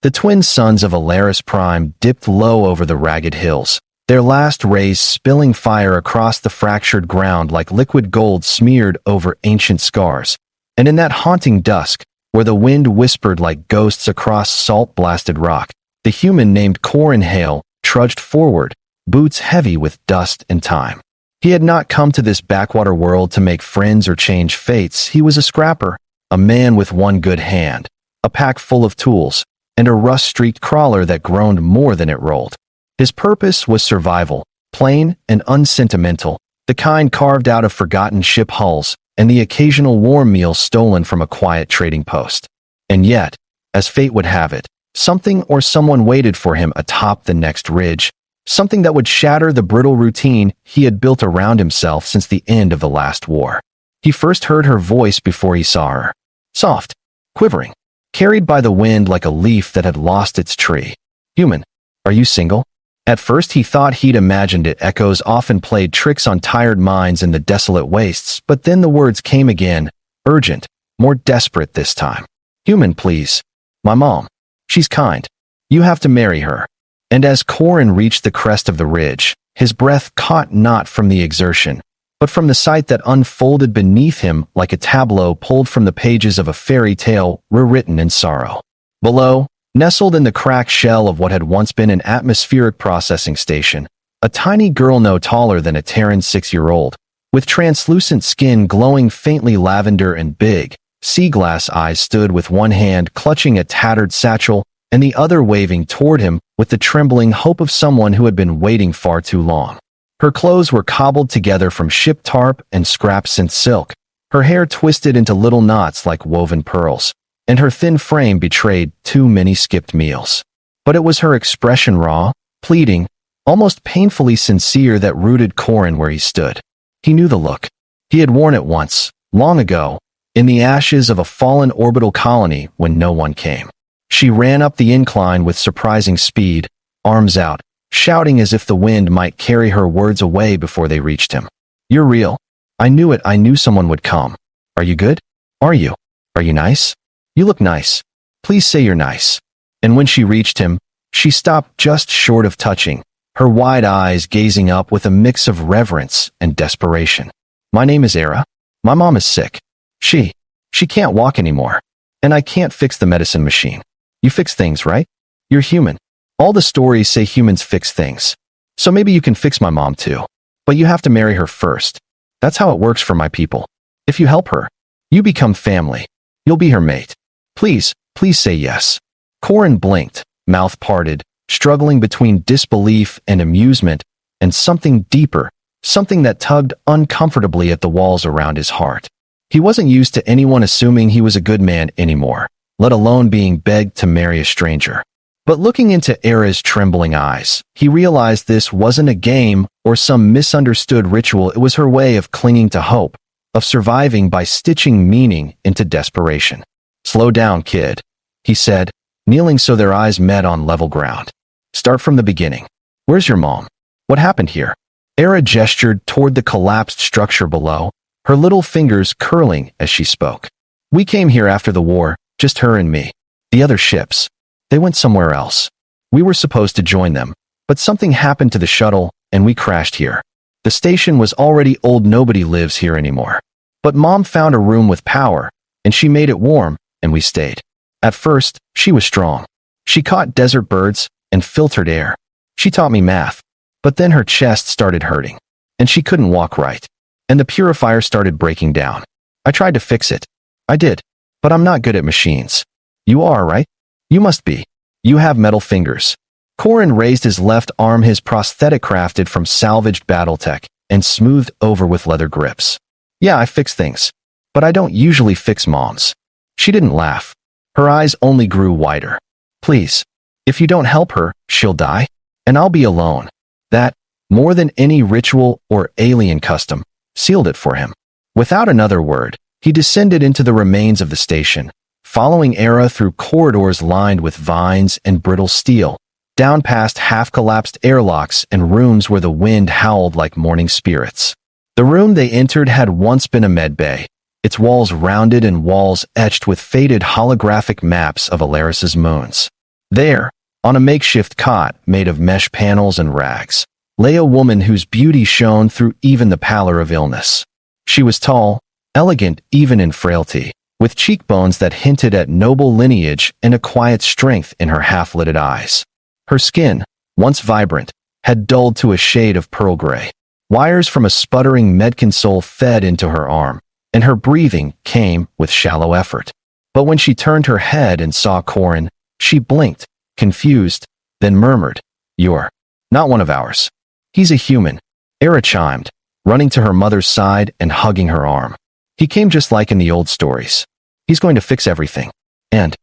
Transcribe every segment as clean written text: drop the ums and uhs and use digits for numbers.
The twin suns of Alaris Prime dipped low over the ragged hills, their last rays spilling fire across the fractured ground like liquid gold smeared over ancient scars. And in that haunting dusk, where the wind whispered like ghosts across salt-blasted rock, the human named Corin Hale trudged forward, boots heavy with dust and time. He had not come to this backwater world to make friends or change fates. He was a scrapper, a man with one good hand, a pack full of tools, and a rust-streaked crawler that groaned more than it rolled. His purpose was survival, plain and unsentimental, the kind carved out of forgotten ship hulls and the occasional warm meal stolen from a quiet trading post. And yet, as fate would have it, something or someone waited for him atop the next ridge, something that would shatter the brittle routine he had built around himself since the end of the last war. He first heard her voice before he saw her. Soft, quivering, carried by the wind like a leaf that had lost its tree. "Human, are you single?" At first he thought he'd imagined it. Echoes often played tricks on tired minds in the desolate wastes, but then the words came again, urgent, more desperate this time. "Human, please. My mom. She's kind. You have to marry her." And as Corin reached the crest of the ridge, his breath caught not from the exertion, but from the sight that unfolded beneath him like a tableau pulled from the pages of a fairy tale rewritten in sorrow. Below, nestled in the cracked shell of what had once been an atmospheric processing station, a tiny girl no taller than a Terran 6-year-old, with translucent skin glowing faintly lavender and big, sea-glass eyes stood with one hand clutching a tattered satchel and the other waving toward him with the trembling hope of someone who had been waiting far too long. Her clothes were cobbled together from ship tarp and scrap synth silk, her hair twisted into little knots like woven pearls, and her thin frame betrayed too many skipped meals. But it was her expression, raw, pleading, almost painfully sincere, that rooted Corin where he stood. He knew the look. He had worn it once, long ago, in the ashes of a fallen orbital colony when no one came. She ran up the incline with surprising speed, arms out, shouting as if the wind might carry her words away before they reached him. "You're real. I knew it. I knew someone would come. Are you good? Are you? Are you nice? You look nice. Please say you're nice." And when she reached him, she stopped just short of touching, her wide eyes gazing up with a mix of reverence and desperation. "My name is Era. My mom is sick. She can't walk anymore. And I can't fix the medicine machine. You fix things, right? You're human. All the stories say humans fix things. So maybe you can fix my mom too. But you have to marry her first. That's how it works for my people. If you help her, you become family. You'll be her mate. Please, please say yes." Corin blinked, mouth parted, struggling between disbelief and amusement, and something deeper, something that tugged uncomfortably at the walls around his heart. He wasn't used to anyone assuming he was a good man anymore, let alone being begged to marry a stranger. But looking into Era's trembling eyes, he realized this wasn't a game or some misunderstood ritual. It was her way of clinging to hope, of surviving by stitching meaning into desperation. "Slow down, kid," he said, kneeling so their eyes met on level ground. "Start from the beginning. Where's your mom? What happened here?" Era gestured toward the collapsed structure below, her little fingers curling as she spoke. "We came here after the war, just her and me. The other ships, they went somewhere else. We were supposed to join them, but something happened to the shuttle, and we crashed here. The station was already old. Nobody lives here anymore. But Mom found a room with power, and she made it warm, and we stayed. At first, she was strong. She caught desert birds and filtered air. She taught me math. But then her chest started hurting, and she couldn't walk right. And the purifier started breaking down. I tried to fix it. I did. But I'm not good at machines. You are, right? You must be. You have metal fingers." Corin raised his left arm, his prosthetic crafted from salvaged battletech, and smoothed over with leather grips. "Yeah, I fix things. But I don't usually fix moms." She didn't laugh. Her eyes only grew wider. "Please. If you don't help her, she'll die. And I'll be alone." That, more than any ritual or alien custom, sealed it for him. Without another word, he descended into the remains of the station, following Era through corridors lined with vines and brittle steel, down past half-collapsed airlocks and rooms where the wind howled like mourning spirits. The room they entered had once been a med bay, its walls rounded and walls etched with faded holographic maps of Alaris's moons. There, on a makeshift cot made of mesh panels and rags, lay a woman whose beauty shone through even the pallor of illness. She was tall, elegant even in frailty, with cheekbones that hinted at noble lineage and a quiet strength in her half-lidded eyes. Her skin, once vibrant, had dulled to a shade of pearl gray. Wires from a sputtering medconsole fed into her arm, and her breathing came with shallow effort. But when she turned her head and saw Corin, she blinked, confused, then murmured, "You're not one of ours." "He's a human," Era chimed, running to her mother's side and hugging her arm. "He came just like in the old stories. He's going to fix everything. And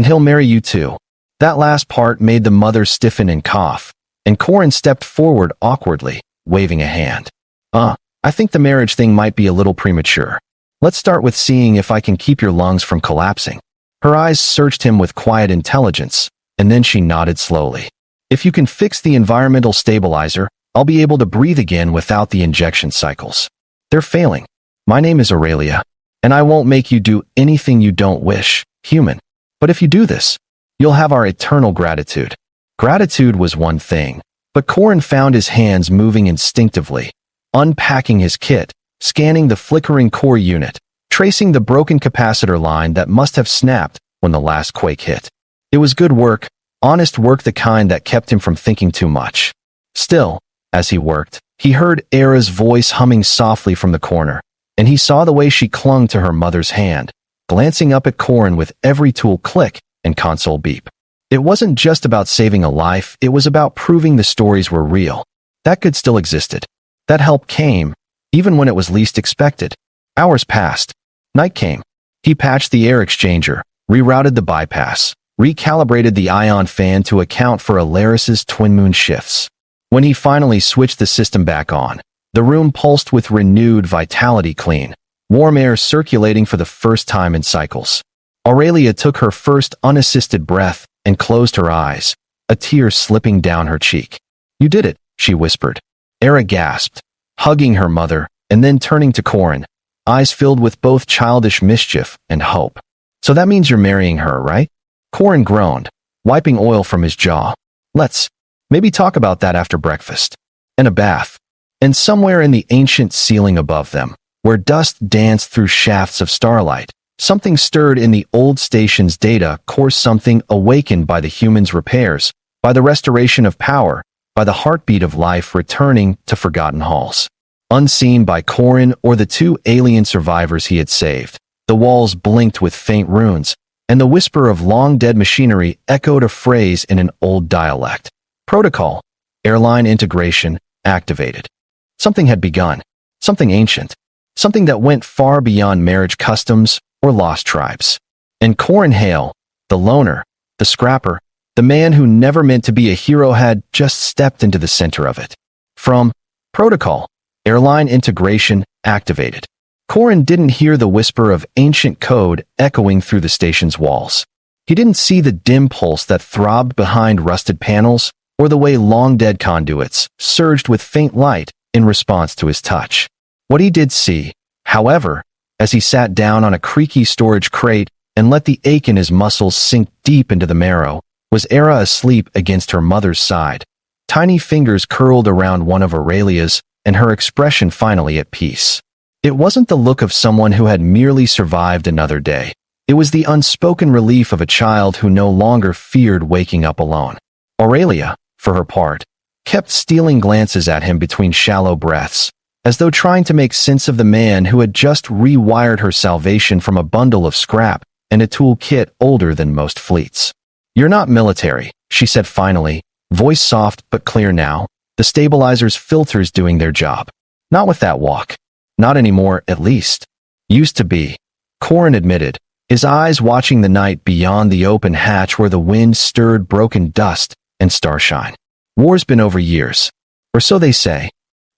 he'll marry you too." That last part made the mother stiffen and cough, and Corin stepped forward awkwardly, waving a hand. I think the marriage thing might be a little premature. Let's start with seeing if I can keep your lungs from collapsing." Her eyes searched him with quiet intelligence, and then she nodded slowly. "If you can fix the environmental stabilizer, I'll be able to breathe again without the injection cycles. They're failing. My name is Aurelia, and I won't make you do anything you don't wish, human. But if you do this, you'll have our eternal gratitude." Gratitude was one thing, but Corin found his hands moving instinctively, unpacking his kit, scanning the flickering core unit, tracing the broken capacitor line that must have snapped when the last quake hit. It was good work, honest work, the kind that kept him from thinking too much. Still, as he worked, he heard Era's voice humming softly from the corner, and he saw the way she clung to her mother's hand, glancing up at Corin with every tool click and console beep. It wasn't just about saving a life, it was about proving the stories were real. That good still existed. That help came, even when it was least expected. Hours passed. Night came. He patched the air exchanger, rerouted the bypass, recalibrated the ion fan to account for Alaris's twin moon shifts. When he finally switched the system back on, the room pulsed with renewed vitality, clean, warm air circulating for the first time in cycles. Aurelia took her first unassisted breath and closed her eyes, a tear slipping down her cheek. "You did it," she whispered. Era gasped, hugging her mother, and then turning to Corin, eyes filled with both childish mischief and hope. "So that means you're marrying her, right?" Corin groaned, wiping oil from his jaw. "Let's maybe talk about that after breakfast." And a bath. And somewhere in the ancient ceiling above them, where dust danced through shafts of starlight, something stirred in the old station's data core, something awakened by the humans' repairs, by the restoration of power, by the heartbeat of life returning to forgotten halls. Unseen by Corin or the two alien survivors he had saved, the walls blinked with faint runes, and the whisper of long-dead machinery echoed a phrase in an old dialect. "Protocol, airline integration, activated." Something had begun, something ancient, something that went far beyond marriage customs or lost tribes. And Corin Hale, the loner, the scrapper, the man who never meant to be a hero, had just stepped into the center of it. From "Protocol, airline integration, activated," Corin didn't hear the whisper of ancient code echoing through the station's walls. He didn't see the dim pulse that throbbed behind rusted panels, or the way long-dead conduits surged with faint light in response to his touch. What he did see, however, as he sat down on a creaky storage crate and let the ache in his muscles sink deep into the marrow, was Era asleep against her mother's side, tiny fingers curled around one of Aurelia's, and her expression finally at peace. It wasn't the look of someone who had merely survived another day. It was the unspoken relief of a child who no longer feared waking up alone. Aurelia, for her part, kept stealing glances at him between shallow breaths, as though trying to make sense of the man who had just rewired her salvation from a bundle of scrap and a tool kit older than most fleets. "You're not military," she said finally, voice soft but clear now, the stabilizer's filters doing their job. "Not with that walk. Not anymore, at least." "Used to be," Corin admitted, his eyes watching the night beyond the open hatch where the wind stirred broken dust and starshine. "War's been over years. Or so they say."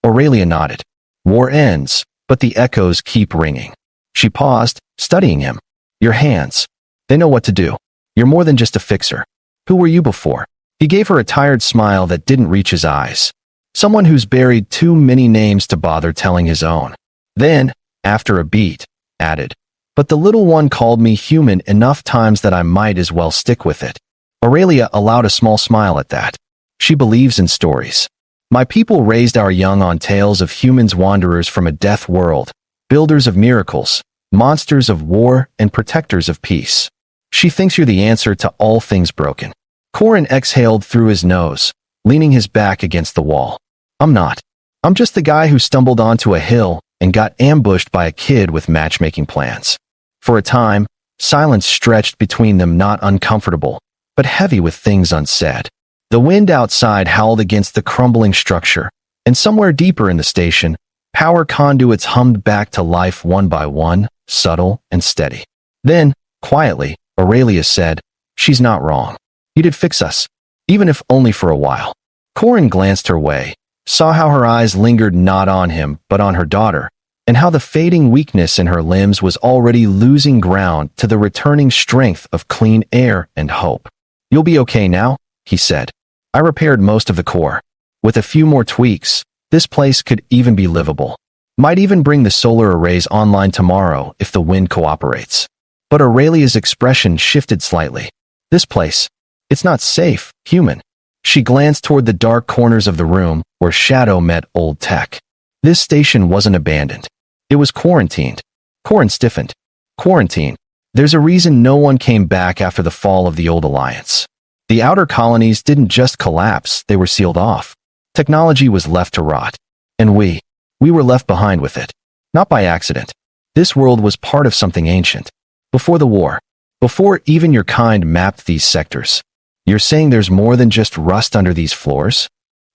Aurelia nodded. "War ends, but the echoes keep ringing." She paused, studying him. "Your hands. They know what to do. You're more than just a fixer. Who were you before?" He gave her a tired smile that didn't reach his eyes. "Someone who's buried too many names to bother telling his own." Then, after a beat, added, "But the little one called me human enough times that I might as well stick with it." Aurelia allowed a small smile at that. She believes in stories. My people raised our young on tales of humans wanderers from a death world, builders of miracles, monsters of war, and protectors of peace. She thinks you're the answer to all things broken. Corin exhaled through his nose, leaning his back against the wall. I'm not. I'm just the guy who stumbled onto a hill and got ambushed by a kid with matchmaking plans. For a time, silence stretched between them, not uncomfortable, but heavy with things unsaid. The wind outside howled against the crumbling structure, and somewhere deeper in the station, power conduits hummed back to life one by one, subtle and steady. Then, quietly, Aurelia said, "She's not wrong. You did fix us, even if only for a while." Corin glanced her way, saw how her eyes lingered not on him but on her daughter, and how the fading weakness in her limbs was already losing ground to the returning strength of clean air and hope. "You'll be okay now," he said. "I repaired most of the core. With a few more tweaks, this place could even be livable. Might even bring the solar arrays online tomorrow if the wind cooperates." But Aurelia's expression shifted slightly. "This place, it's not safe, human." She glanced toward the dark corners of the room where shadow met old tech. This station wasn't abandoned. It was quarantined. Corin stiffened. Quarantine. There's a reason no one came back after the fall of the old alliance. The outer colonies didn't just collapse, they were sealed off. Technology was left to rot. And we were left behind with it. Not by accident. This world was part of something ancient. Before the war. Before even your kind mapped these sectors. You're saying there's more than just rust under these floors?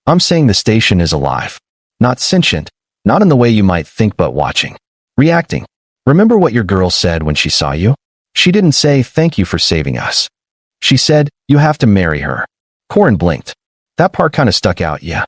I'm saying the station is alive. Not sentient. Not in the way you might think, but watching. Reacting. Remember what your girl said when she saw you? She didn't say, "Thank you for saving us." She said, "You have to marry her." Corin blinked. That part kind of stuck out, yeah.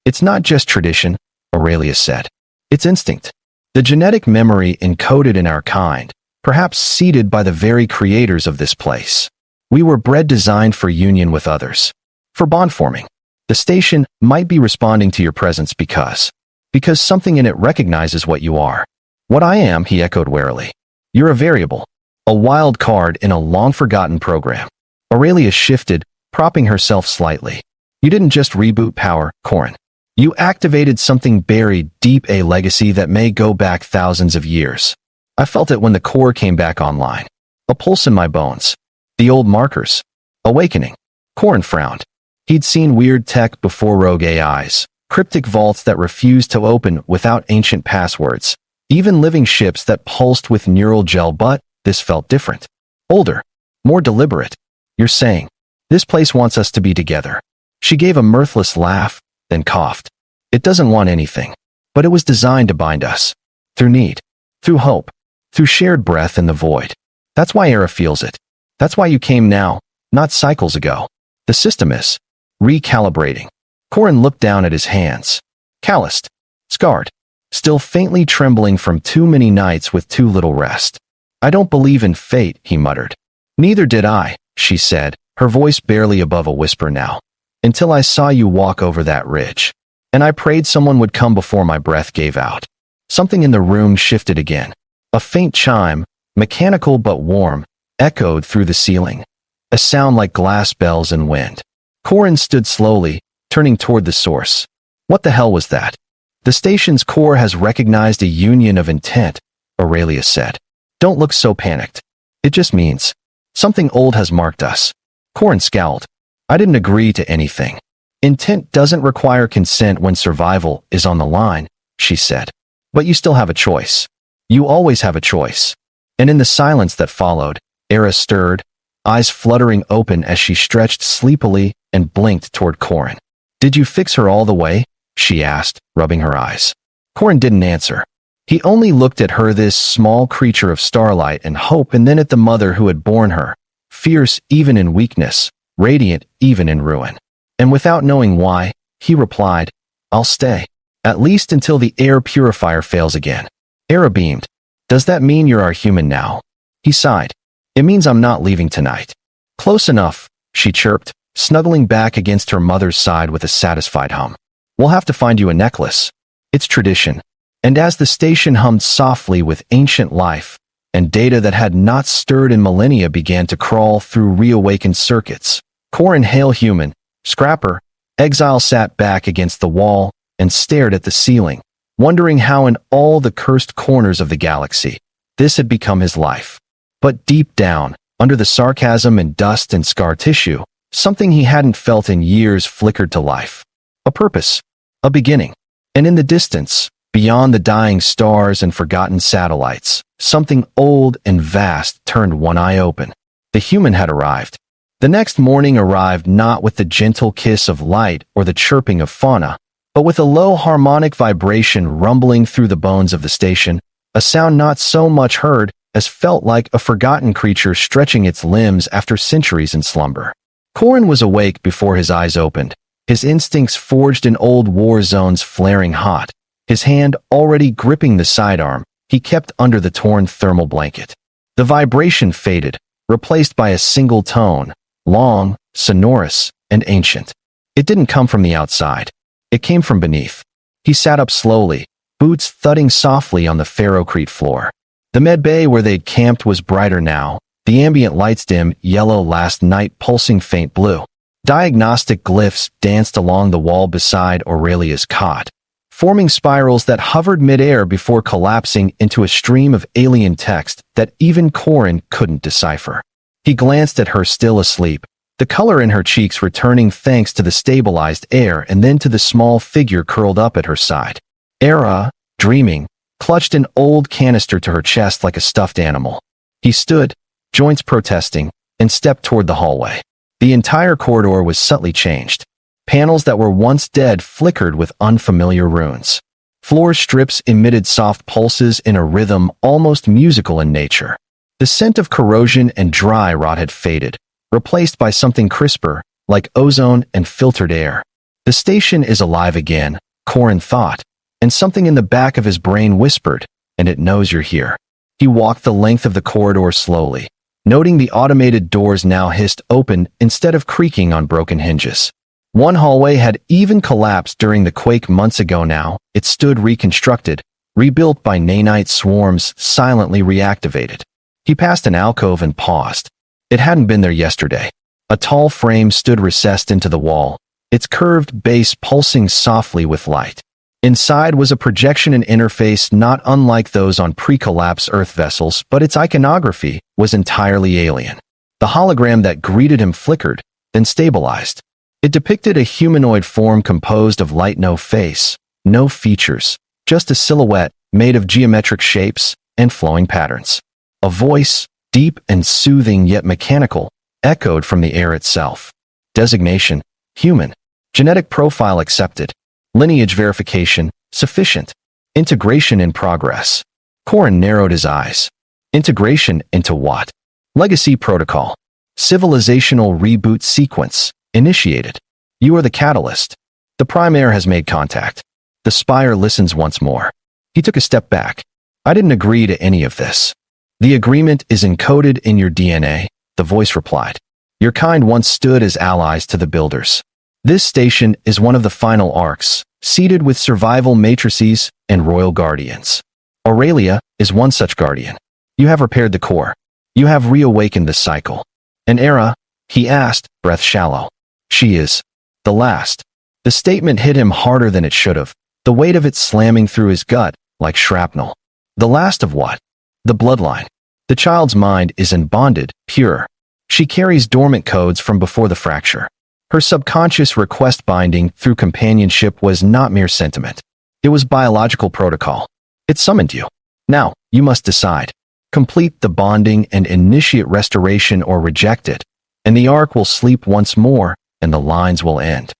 "It's not just tradition," Aurelia said. "It's instinct. The genetic memory encoded in our kind, perhaps seeded by the very creators of this place. We were bred designed for union with others. For bond forming. The station might be responding to your presence because something in it recognizes what you are." "What I am," he echoed warily. "You're a variable. A wild card in a long-forgotten program." Aurelia shifted, propping herself slightly. "You didn't just reboot power, Corin. You activated something buried deep, a legacy that may go back thousands of years. I felt it when the core came back online. A pulse in my bones. The old markers. Awakening." Corin frowned. He'd seen weird tech before, rogue AIs, cryptic vaults that refused to open without ancient passwords, even living ships that pulsed with neural gel, but this felt different. Older. More deliberate. "You're saying, this place wants us to be together." She gave a mirthless laugh, then coughed. "It doesn't want anything, but it was designed to bind us. Through need. Through hope. Through shared breath in the void. That's why Era feels it. That's why you came now, not cycles ago. The system is recalibrating." Corin looked down at his hands. Calloused. Scarred. Still faintly trembling from too many nights with too little rest. "I don't believe in fate," he muttered. "Neither did I," she said, her voice barely above a whisper now. "Until I saw you walk over that ridge. And I prayed someone would come before my breath gave out." Something in the room shifted again. A faint chime, mechanical but warm, echoed through the ceiling. A sound like glass bells in wind. Corin stood slowly, turning toward the source. What the hell was that? "The station's core has recognized a union of intent," Aurelia said. "Don't look so panicked. It just means something old has marked us." Corin scowled. "I didn't agree to anything. Intent doesn't require consent when survival is on the line," she said. "But you still have a choice. You always have a choice." And in the silence that followed, Era stirred, eyes fluttering open as she stretched sleepily and blinked toward Corin. "Did you fix her all the way?" she asked, rubbing her eyes. Corin didn't answer. He only looked at her, this small creature of starlight and hope, and then at the mother who had borne her, fierce even in weakness, radiant even in ruin. And without knowing why, he replied, "I'll stay. At least until the air purifier fails again." Era beamed. "Does that mean you're our human now?" He sighed. "It means I'm not leaving tonight." "Close enough," she chirped, snuggling back against her mother's side with a satisfied hum. "We'll have to find you a necklace. It's tradition." And as the station hummed softly with ancient life, and data that had not stirred in millennia began to crawl through reawakened circuits, Corin, Hail Human, Scrapper, Exile sat back against the wall and stared at the ceiling, wondering how in all the cursed corners of the galaxy this had become his life. But deep down, under the sarcasm and dust and scar tissue, something he hadn't felt in years flickered to life. A purpose. A beginning. And in the distance, beyond the dying stars and forgotten satellites, something old and vast turned one eye open. The human had arrived. The next morning arrived not with the gentle kiss of light or the chirping of fauna, but with a low harmonic vibration rumbling through the bones of the station, a sound not so much heard as felt like a forgotten creature stretching its limbs after centuries in slumber. Corin was awake before his eyes opened, his instincts forged in old war zones flaring hot, his hand already gripping the sidearm he kept under the torn thermal blanket. The vibration faded, replaced by a single tone, long, sonorous, and ancient. It didn't come from the outside. It came from beneath. He sat up slowly, boots thudding softly on the ferrocrete floor. The med bay where they'd camped was brighter now, the ambient lights dim yellow last night pulsing faint blue. Diagnostic glyphs danced along the wall beside Aurelia's cot, forming spirals that hovered midair before collapsing into a stream of alien text that even Corin couldn't decipher. He glanced at her still asleep, the color in her cheeks returning thanks to the stabilized air and then to the small figure curled up at her side. Era, dreaming, clutched an old canister to her chest like a stuffed animal. He stood, joints protesting, and stepped toward the hallway. The entire corridor was subtly changed. Panels that were once dead flickered with unfamiliar runes. Floor strips emitted soft pulses in a rhythm almost musical in nature. The scent of corrosion and dry rot had faded, replaced by something crisper, like ozone and filtered air. The station is alive again, Corin thought, and something in the back of his brain whispered, and it knows you're here. He walked the length of the corridor slowly, noting the automated doors now hissed open instead of creaking on broken hinges. One hallway had even collapsed during the quake months ago now. It stood reconstructed, rebuilt by nanite swarms silently reactivated. He passed an alcove and paused. It hadn't been there yesterday. A tall frame stood recessed into the wall, its curved base pulsing softly with light. Inside was a projection and interface not unlike those on pre-collapse Earth vessels, but its iconography was entirely alien. The hologram that greeted him flickered, then stabilized. It depicted a humanoid form composed of light, no face, no features, just a silhouette made of geometric shapes and flowing patterns. A voice, deep and soothing yet mechanical, echoed from the air itself. Designation: human. Genetic profile accepted. Lineage verification, sufficient. Integration in progress. Corin narrowed his eyes. Integration into what? Legacy protocol. Civilizational reboot sequence. Initiated. You are the catalyst. The Primaire has made contact. The Spire listens once more. He took a step back. I didn't agree to any of this. The agreement is encoded in your DNA, the voice replied. Your kind once stood as allies to the Builders. This station is one of the final arcs, seeded with survival matrices and royal guardians. Aurelia is one such guardian. You have repaired the core. You have reawakened the cycle. An era? He asked, breath shallow. She is the last. The statement hit him harder than it should have, the weight of it slamming through his gut like shrapnel. The last of what? The bloodline. The child's mind is unbonded, pure. She carries dormant codes from before the fracture. Her subconscious request binding through companionship was not mere sentiment. It was biological protocol. It summoned you. Now, you must decide. Complete the bonding and initiate restoration or reject it, and the arc will sleep once more, and the lines will end.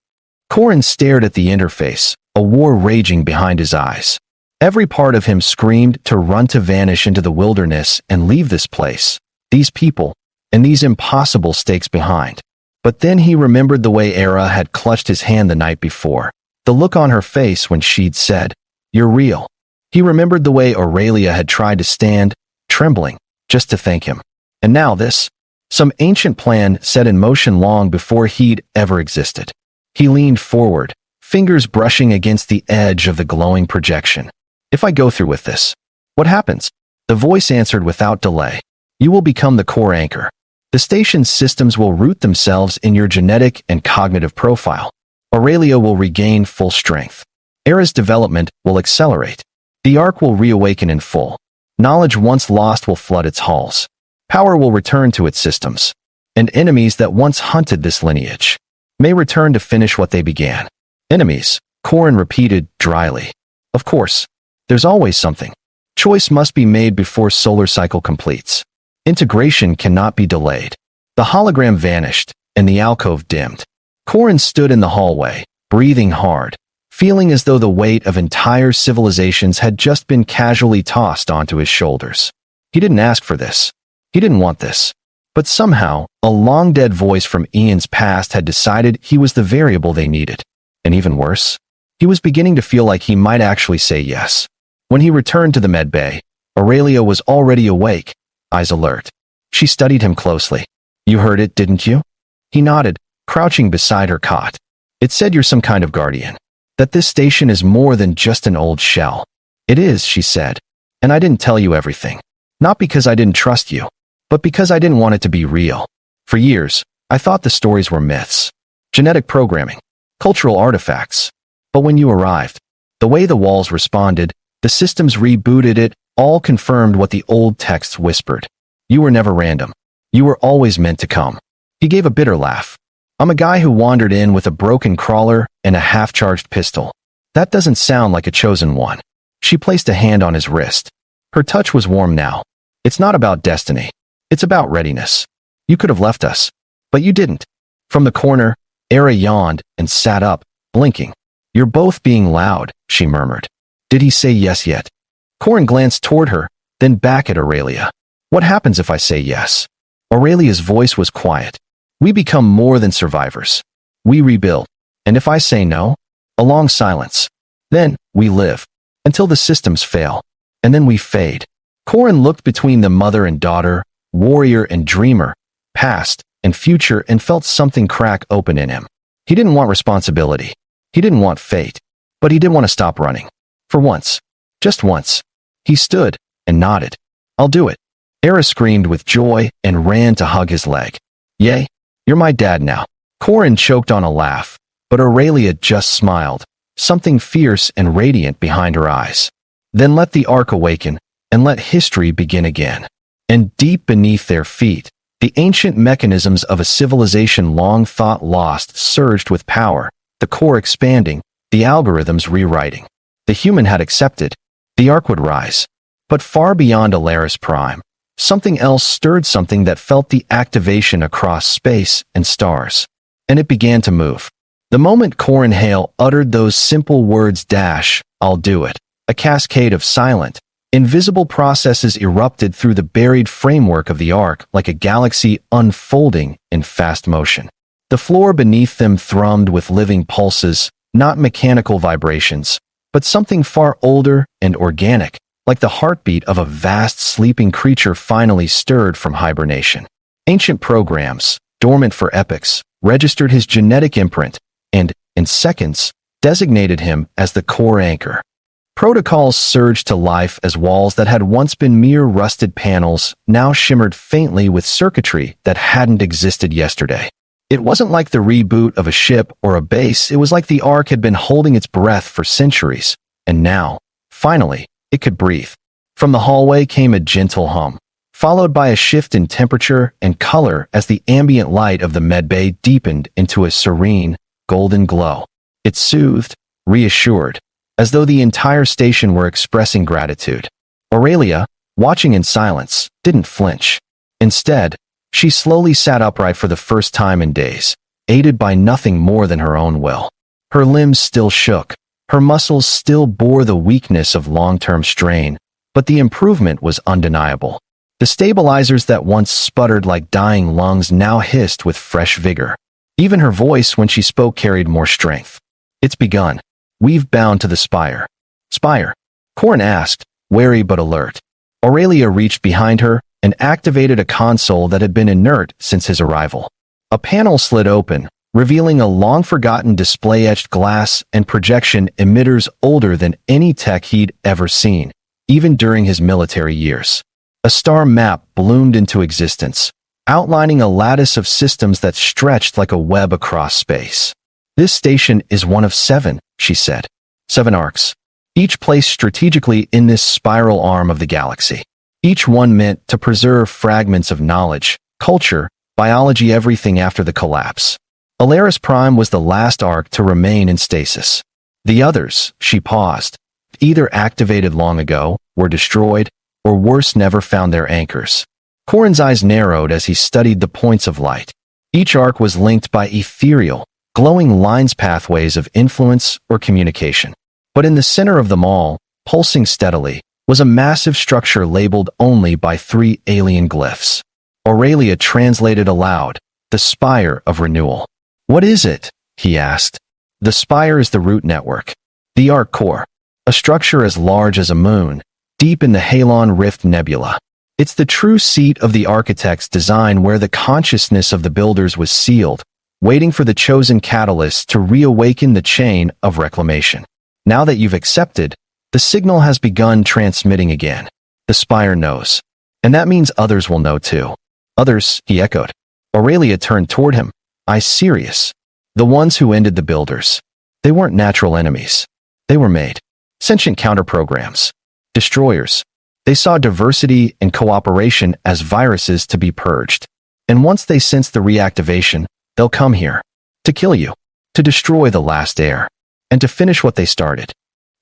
Corin stared at the interface, a war raging behind his eyes. Every part of him screamed to run, to vanish into the wilderness and leave this place, these people, and these impossible stakes behind. But then he remembered the way Era had clutched his hand the night before, the look on her face when she'd said, "You're real." He remembered the way Aurelia had tried to stand, trembling, just to thank him. And now this, some ancient plan set in motion long before he'd ever existed. He leaned forward, fingers brushing against the edge of the glowing projection. If I go through with this, what happens? The voice answered without delay. You will become the core anchor. The station's systems will root themselves in your genetic and cognitive profile. Aurelia will regain full strength. Era's development will accelerate. The Ark will reawaken in full. Knowledge once lost will flood its halls. Power will return to its systems. And enemies that once hunted this lineage may return to finish what they began. Enemies, Corin repeated dryly. Of course, there's always something. Choice must be made before solar cycle completes. Integration cannot be delayed. The hologram vanished, and the alcove dimmed. Corin stood in the hallway, breathing hard, feeling as though the weight of entire civilizations had just been casually tossed onto his shoulders. He didn't ask for this. He didn't want this. But somehow, a long-dead voice from eons past had decided he was the variable they needed. And even worse, he was beginning to feel like he might actually say yes. When he returned to the med bay, Aurelia was already awake, eyes alert. She studied him closely. You heard it, didn't you? He nodded, crouching beside her cot. It said you're some kind of guardian. That this station is more than just an old shell. It is, she said. And I didn't tell you everything. Not because I didn't trust you, but because I didn't want it to be real. For years, I thought the stories were myths. Genetic programming. Cultural artifacts. But when you arrived, the way the walls responded, the systems rebooted it, all confirmed what the old texts whispered. You were never random. You were always meant to come. He gave a bitter laugh. I'm a guy who wandered in with a broken crawler and a half-charged pistol. That doesn't sound like a chosen one. She placed a hand on his wrist. Her touch was warm now. It's not about destiny. It's about readiness. You could have left us, but you didn't. From the corner, Era yawned and sat up, blinking. You're both being loud, she murmured. Did he say yes yet? Corin glanced toward her, then back at Aurelia. What happens if I say yes? Aurelia's voice was quiet. We become more than survivors. We rebuild. And if I say no? A long silence. Then, we live. Until the systems fail. And then we fade. Corin looked between the mother and daughter, warrior and dreamer, past and future, and felt something crack open in him. He didn't want responsibility. He didn't want fate. But he did want to stop running. For once. Just once. He stood and nodded. I'll do it. Era screamed with joy and ran to hug his leg. Yay, you're my dad now. Corin choked on a laugh, but Aurelia just smiled, something fierce and radiant behind her eyes. Then let the Ark awaken, and let history begin again. And deep beneath their feet, the ancient mechanisms of a civilization long thought lost surged with power, the core expanding, the algorithms rewriting. The human had accepted. The Ark would rise. But far beyond Alaris Prime, something else stirred, something that felt the activation across space and stars. And it began to move. The moment Corin Hale uttered those simple words, I'll do it, a cascade of silent, invisible processes erupted through the buried framework of the Ark like a galaxy unfolding in fast motion. The floor beneath them thrummed with living pulses, not mechanical vibrations, but something far older and organic, like the heartbeat of a vast sleeping creature finally stirred from hibernation. Ancient programs, dormant for epochs, registered his genetic imprint and, in seconds, designated him as the core anchor. Protocols surged to life as walls that had once been mere rusted panels now shimmered faintly with circuitry that hadn't existed yesterday. It wasn't like the reboot of a ship or a base. It was like the Ark had been holding its breath for centuries, and now, finally, it could breathe. From the hallway came a gentle hum, followed by a shift in temperature and color as the ambient light of the medbay deepened into a serene, golden glow. It soothed, reassured, as though the entire station were expressing gratitude. Aurelia, watching in silence, didn't flinch. Instead, she slowly sat upright for the first time in days, aided by nothing more than her own will. Her limbs still shook. Her muscles still bore the weakness of long-term strain, but the improvement was undeniable. The stabilizers that once sputtered like dying lungs now hissed with fresh vigor. Even her voice when she spoke carried more strength. It's begun. We've bound to the spire. Spire? Corin asked, wary but alert. Aurelia reached behind her and activated a console that had been inert since his arrival. A panel slid open, revealing a long-forgotten display-etched glass and projection emitters older than any tech he'd ever seen, even during his military years. A star map bloomed into existence, outlining a lattice of systems that stretched like a web across space. "This station is one of 7, she said. 7 arcs, each placed strategically in this spiral arm of the galaxy. Each one meant to preserve fragments of knowledge, culture, biology, everything after the collapse. Alaris Prime was the last arc to remain in stasis. The others," she paused, "either activated long ago, were destroyed, or worse, never found their anchors." Corin's eyes narrowed as he studied the points of light. Each arc was linked by ethereal, glowing lines, pathways of influence or communication. But in the center of them all, pulsing steadily, was a massive structure labeled only by 3 alien glyphs. Aurelia translated aloud, "The Spire of Renewal." "What is it?" he asked. "The Spire is the root network. The arc core. A structure as large as a moon, deep in the Halon Rift Nebula. It's the true seat of the architect's design, where the consciousness of the builders was sealed, waiting for the chosen catalyst to reawaken the chain of reclamation. Now that you've accepted, the signal has begun transmitting again. The Spire knows. And that means others will know too." "Others," he echoed. Aurelia turned toward him. "I'm serious. The ones who ended the builders. They weren't natural enemies. They were made. Sentient counterprograms. Destroyers. They saw diversity and cooperation as viruses to be purged. And once they sense the reactivation, they'll come here. To kill you. To destroy the last heir. And to finish what they started."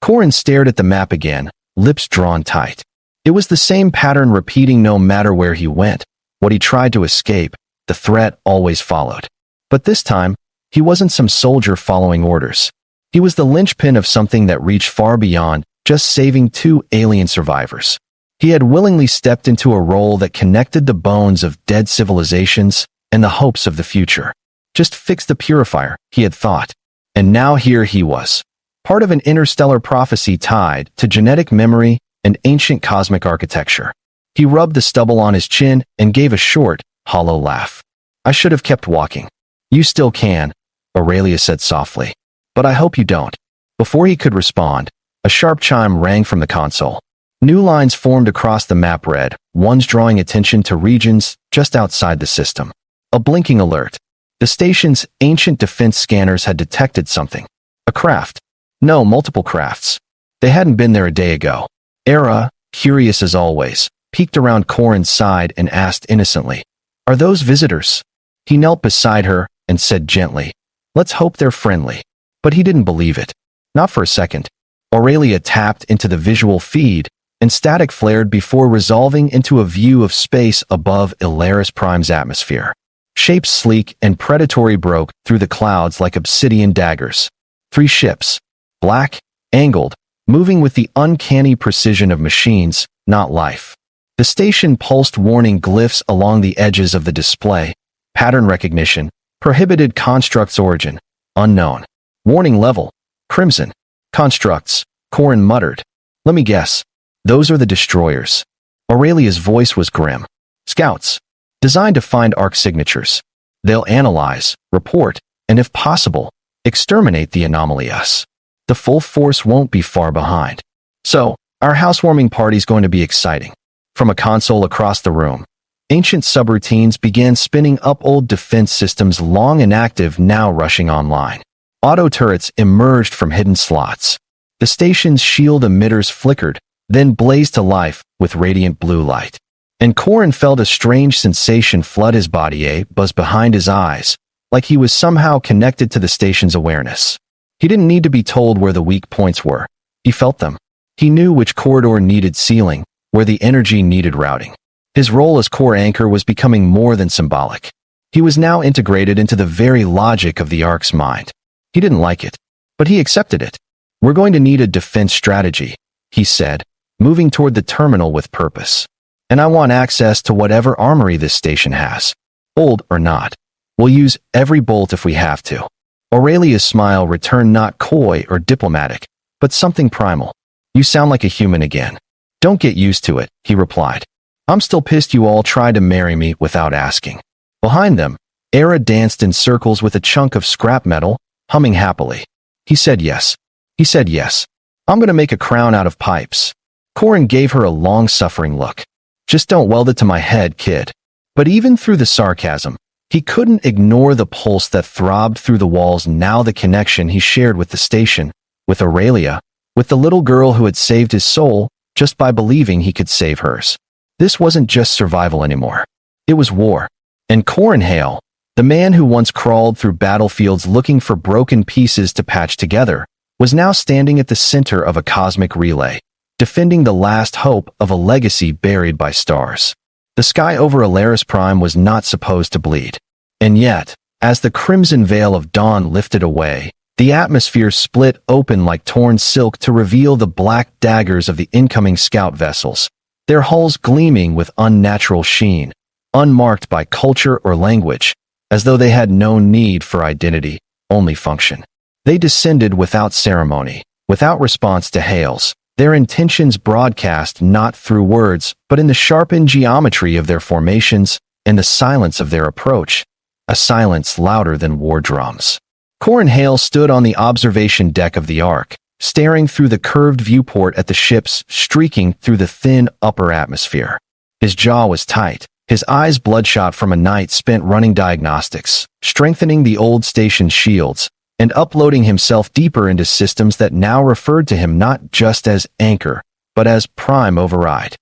Corin stared at the map again, lips drawn tight. It was the same pattern repeating no matter where he went. What he tried to escape, the threat always followed. But this time, he wasn't some soldier following orders. He was the linchpin of something that reached far beyond just saving 2 alien survivors. He had willingly stepped into a role that connected the bones of dead civilizations and the hopes of the future. Just fix the purifier, he had thought. And now here he was, part of an interstellar prophecy tied to genetic memory and ancient cosmic architecture. He rubbed the stubble on his chin and gave a short, hollow laugh. "I should have kept walking." "You still can," Aurelia said softly. "But I hope you don't." Before he could respond, a sharp chime rang from the console. New lines formed across the map, red ones drawing attention to regions just outside the system. A blinking alert. The station's ancient defense scanners had detected something. A craft. No, multiple crafts. They hadn't been there a day ago. Era, curious as always, peeked around Corin's side and asked innocently, "Are those visitors?" He knelt beside her and said gently, "Let's hope they're friendly." But he didn't believe it. Not for a second. Aurelia tapped into the visual feed, and static flared before resolving into a view of space above Alaris Prime's atmosphere. Shapes sleek and predatory broke through the clouds like obsidian daggers. 3 ships. Black, angled, moving with the uncanny precision of machines, not life. The station pulsed warning glyphs along the edges of the display. Pattern recognition. Prohibited constructs origin. Unknown. Warning level. Crimson. Constructs. Corin muttered. "Let me guess. Those are the destroyers." Aurelia's voice was grim. "Scouts. Designed to find arc signatures. They'll analyze, report, and if possible, exterminate the anomalous. The full force won't be far behind. So, our housewarming party's going to be exciting." From a console across the room, ancient subroutines began spinning up, old defense systems long inactive now rushing online. Auto turrets emerged from hidden slots. The station's shield emitters flickered, then blazed to life with radiant blue light. And Corin felt a strange sensation flood his body, a buzz behind his eyes, like he was somehow connected to the station's awareness. He didn't need to be told where the weak points were. He felt them. He knew which corridor needed sealing, where the energy needed routing. His role as core anchor was becoming more than symbolic. He was now integrated into the very logic of the Ark's mind. He didn't like it, but he accepted it. "We're going to need a defense strategy," he said, moving toward the terminal with purpose. "And I want access to whatever armory this station has. Old or not. We'll use every bolt if we have to." Aurelia's smile returned, not coy or diplomatic, but something primal. "You sound like a human again." "Don't get used to it," he replied. "I'm still pissed you all tried to marry me without asking." Behind them, Era danced in circles with a chunk of scrap metal, humming happily. He said yes. He said yes. "I'm going to make a crown out of pipes." Corin gave her a long-suffering look. "Just don't weld it to my head, kid." But even through the sarcasm, he couldn't ignore the pulse that throbbed through the walls, now the connection he shared with the station, with Aurelia, with the little girl who had saved his soul just by believing he could save hers. This wasn't just survival anymore. It was war. And Corin Hale, the man who once crawled through battlefields looking for broken pieces to patch together, was now standing at the center of a cosmic relay, defending the last hope of a legacy buried by stars. The sky over Alaris Prime was not supposed to bleed. And yet, as the crimson veil of dawn lifted away, the atmosphere split open like torn silk to reveal the black daggers of the incoming scout vessels, their hulls gleaming with unnatural sheen, unmarked by culture or language, as though they had no need for identity, only function. They descended without ceremony, without response to hails, their intentions broadcast not through words, but in the sharpened geometry of their formations and the silence of their approach, a silence louder than war drums. Corin Hale stood on the observation deck of the Ark, staring through the curved viewport at the ships streaking through the thin upper atmosphere. His jaw was tight, his eyes bloodshot from a night spent running diagnostics, strengthening the old station's shields, and uploading himself deeper into systems that now referred to him not just as Anchor, but as Prime Override.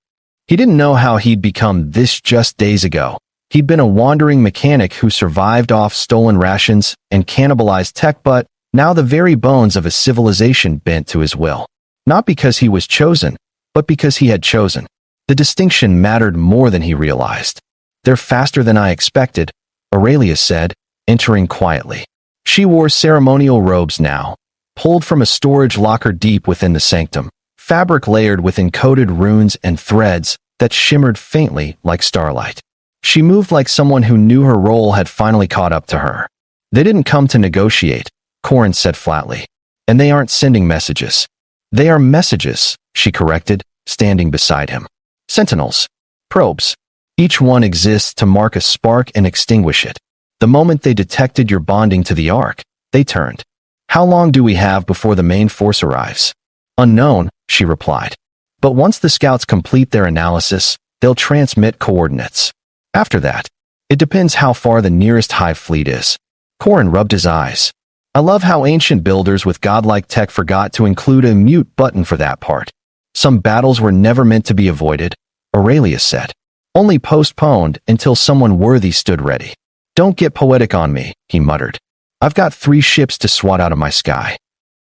He didn't know how he'd become this just days ago. He'd been a wandering mechanic who survived off stolen rations and cannibalized tech, but now the very bones of a civilization bent to his will. Not because he was chosen, but because he had chosen. The distinction mattered more than he realized. "They're faster than I expected," Aurelia said, entering quietly. She wore ceremonial robes now, pulled from a storage locker deep within the sanctum, fabric layered with encoded runes and threads that shimmered faintly like starlight. She moved like someone who knew her role had finally caught up to her. "They didn't come to negotiate," Corin said flatly. "And they aren't sending messages." "They are messages," she corrected, standing beside him. "Sentinels. Probes. Each one exists to mark a spark and extinguish it. The moment they detected your bonding to the Ark, they turned. How long do we have before the main force arrives?" "Unknown," she replied. "But once the scouts complete their analysis, they'll transmit coordinates. After that, it depends how far the nearest hive fleet is." Corin rubbed his eyes. "I love how ancient builders with godlike tech forgot to include a mute button for that part. Some battles were never meant to be avoided," Aurelia said. "Only postponed until someone worthy stood ready." "Don't get poetic on me," he muttered. "I've got 3 ships to swat out of my sky."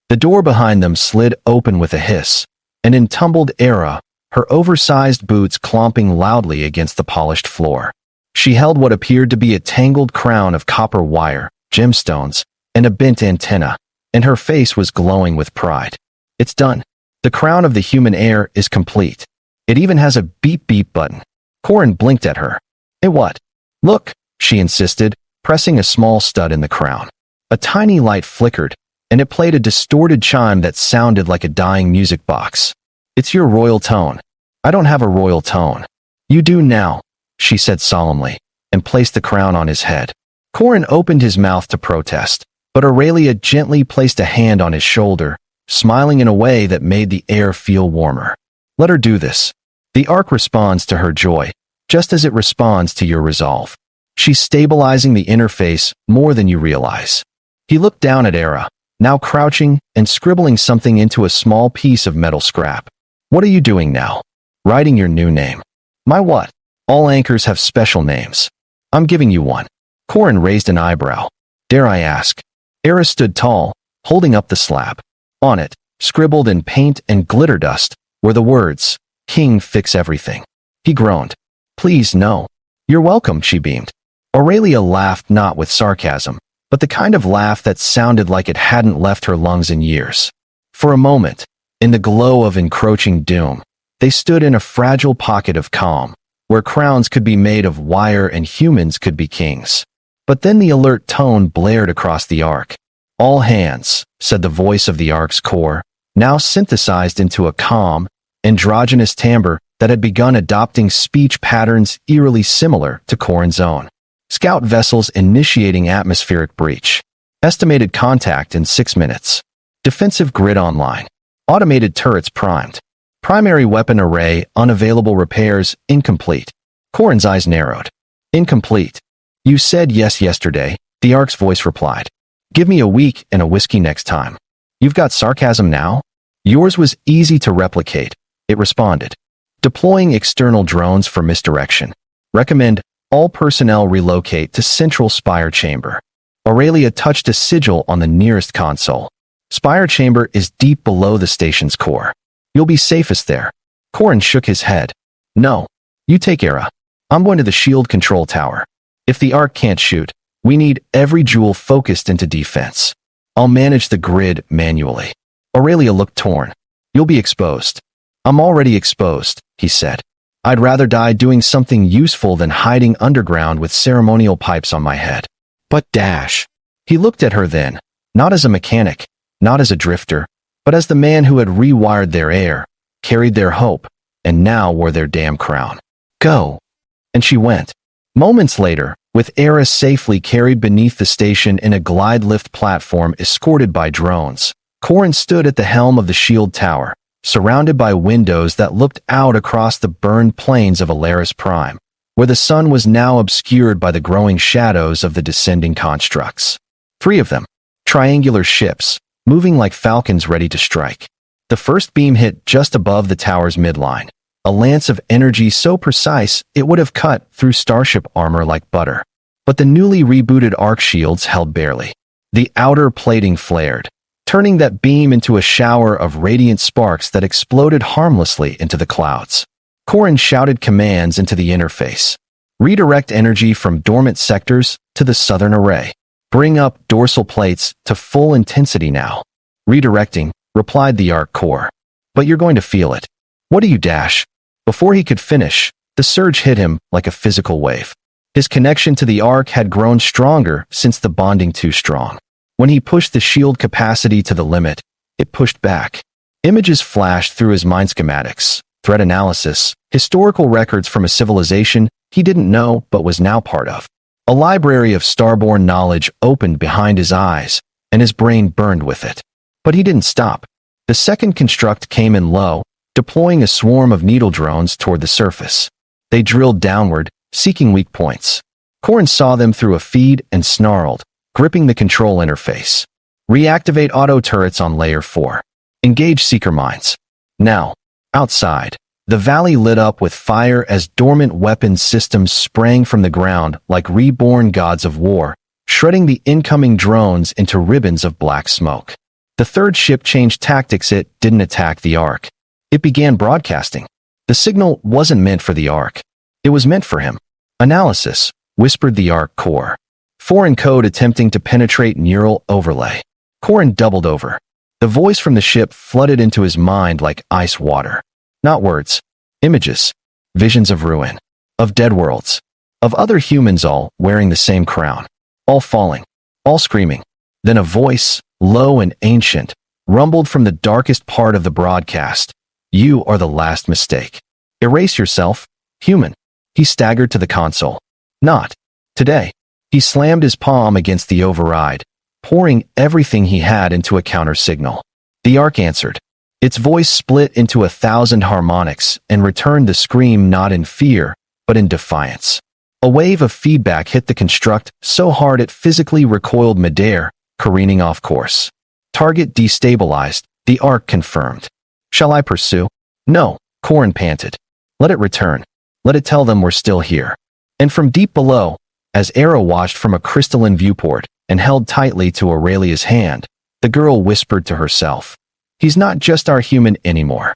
The door behind them slid open with a hiss, and in tumbled Era, her oversized boots clomping loudly against the polished floor. She held what appeared to be a tangled crown of copper wire, gemstones, and a bent antenna, and her face was glowing with pride. "It's done. The crown of the human heir is complete. It even has a beep-beep button." Corin blinked at her. "Eh, what?" "Look," she insisted, pressing a small stud in the crown. A tiny light flickered, and it played a distorted chime that sounded like a dying music box. "It's your royal tone." "I don't have a royal tone." "You do now," she said solemnly, and placed the crown on his head. Corin opened his mouth to protest, but Aurelia gently placed a hand on his shoulder, smiling in a way that made the air feel warmer. "Let her do this. The Ark responds to her joy, just as it responds to your resolve. She's stabilizing the interface more than you realize." He looked down at Era, now crouching and scribbling something into a small piece of metal scrap. "What are you doing now?" "Writing your new name." "My what?" "All anchors have special names. I'm giving you one." Corin raised an eyebrow. "Dare I ask?" Era stood tall, holding up the slab. On it, scribbled in paint and glitter dust, were the words, "King fix everything." He groaned. "Please, no." "You're welcome," she beamed. Aurelia laughed, not with sarcasm, but the kind of laugh that sounded like it hadn't left her lungs in years. For a moment, in the glow of encroaching doom, they stood in a fragile pocket of calm, where crowns could be made of wire and humans could be kings. But then the alert tone blared across the Ark. "All hands," said the voice of the Ark's core, now synthesized into a calm, androgynous timbre that had begun adopting speech patterns eerily similar to Corin's own. "Scout vessels initiating atmospheric breach. Estimated contact in 6 minutes. Defensive grid online. Automated turrets primed. Primary weapon array unavailable, repairs incomplete." Corin's eyes narrowed. Incomplete. You said yes yesterday, the Ark's voice replied. Give me a week and a whiskey next time. You've got sarcasm now? Yours was easy to replicate, it responded. Deploying external drones for misdirection. Recommend all personnel relocate to Central Spire Chamber. Aurelia touched a sigil on the nearest console. Spire Chamber is deep below the station's core. You'll be safest there. Corin shook his head. No. You take Era. I'm going to the shield control tower. If the Ark can't shoot, we need every jewel focused into defense. I'll manage the grid manually. Aurelia looked torn. You'll be exposed. I'm already exposed, he said. I'd rather die doing something useful than hiding underground with ceremonial pipes on my head. But Dash. He looked at her then, not as a mechanic, not as a drifter, but as the man who had rewired their air, carried their hope, and now wore their damn crown. Go. And she went. Moments later, with Era safely carried beneath the station in a glide lift platform escorted by drones, Corin stood at the helm of the shield tower, surrounded by windows that looked out across the burned plains of Alaris Prime, where the sun was now obscured by the growing shadows of the descending constructs. 3 of them, triangular ships, moving like falcons ready to strike. The first beam hit just above the tower's midline, a lance of energy so precise it would have cut through starship armor like butter. But the newly rebooted arc shields held barely. The outer plating flared, turning that beam into a shower of radiant sparks that exploded harmlessly into the clouds. Corin shouted commands into the interface. Redirect energy from dormant sectors to the southern array. Bring up dorsal plates to full intensity now. Redirecting, replied the arc core. But you're going to feel it. What do you dash? Before he could finish, the surge hit him like a physical wave. His connection to the arc had grown stronger since the bonding too strong. When he pushed the shield capacity to the limit, it pushed back. Images flashed through his mind: schematics, threat analysis, historical records from a civilization he didn't know but was now part of. A library of starborn knowledge opened behind his eyes, and his brain burned with it. But he didn't stop. The second construct came in low, deploying a swarm of needle drones toward the surface. They drilled downward, seeking weak points. Corin saw them through a feed and snarled, gripping the control interface. Reactivate auto turrets on layer 4. Engage seeker mines. Now. Outside, the valley lit up with fire as dormant weapons systems sprang from the ground like reborn gods of war, shredding the incoming drones into ribbons of black smoke. The third ship changed tactics. It didn't attack the Ark. It began broadcasting. The signal wasn't meant for the Ark. It was meant for him. Analysis, whispered the Ark core. Foreign code attempting to penetrate neural overlay. Corin doubled over. The voice from the ship flooded into his mind like ice water. Not words. Images. Visions of ruin. Of dead worlds. Of other humans all wearing the same crown. All falling. All screaming. Then a voice, low and ancient, rumbled from the darkest part of the broadcast. You are the last mistake. Erase yourself, human. He staggered to the console. Not today. He slammed his palm against the override, pouring everything he had into a counter signal. The Ark answered. Its voice split into 1,000 harmonics and returned the scream not in fear, but in defiance. A wave of feedback hit the construct so hard it physically recoiled midair, careening off course. Target destabilized, the Ark confirmed. Shall I pursue? No, Corin panted. Let it return. Let it tell them we're still here. And from deep below, as Era watched from a crystalline viewport and held tightly to Aurelia's hand, the girl whispered to herself, "He's not just our human anymore."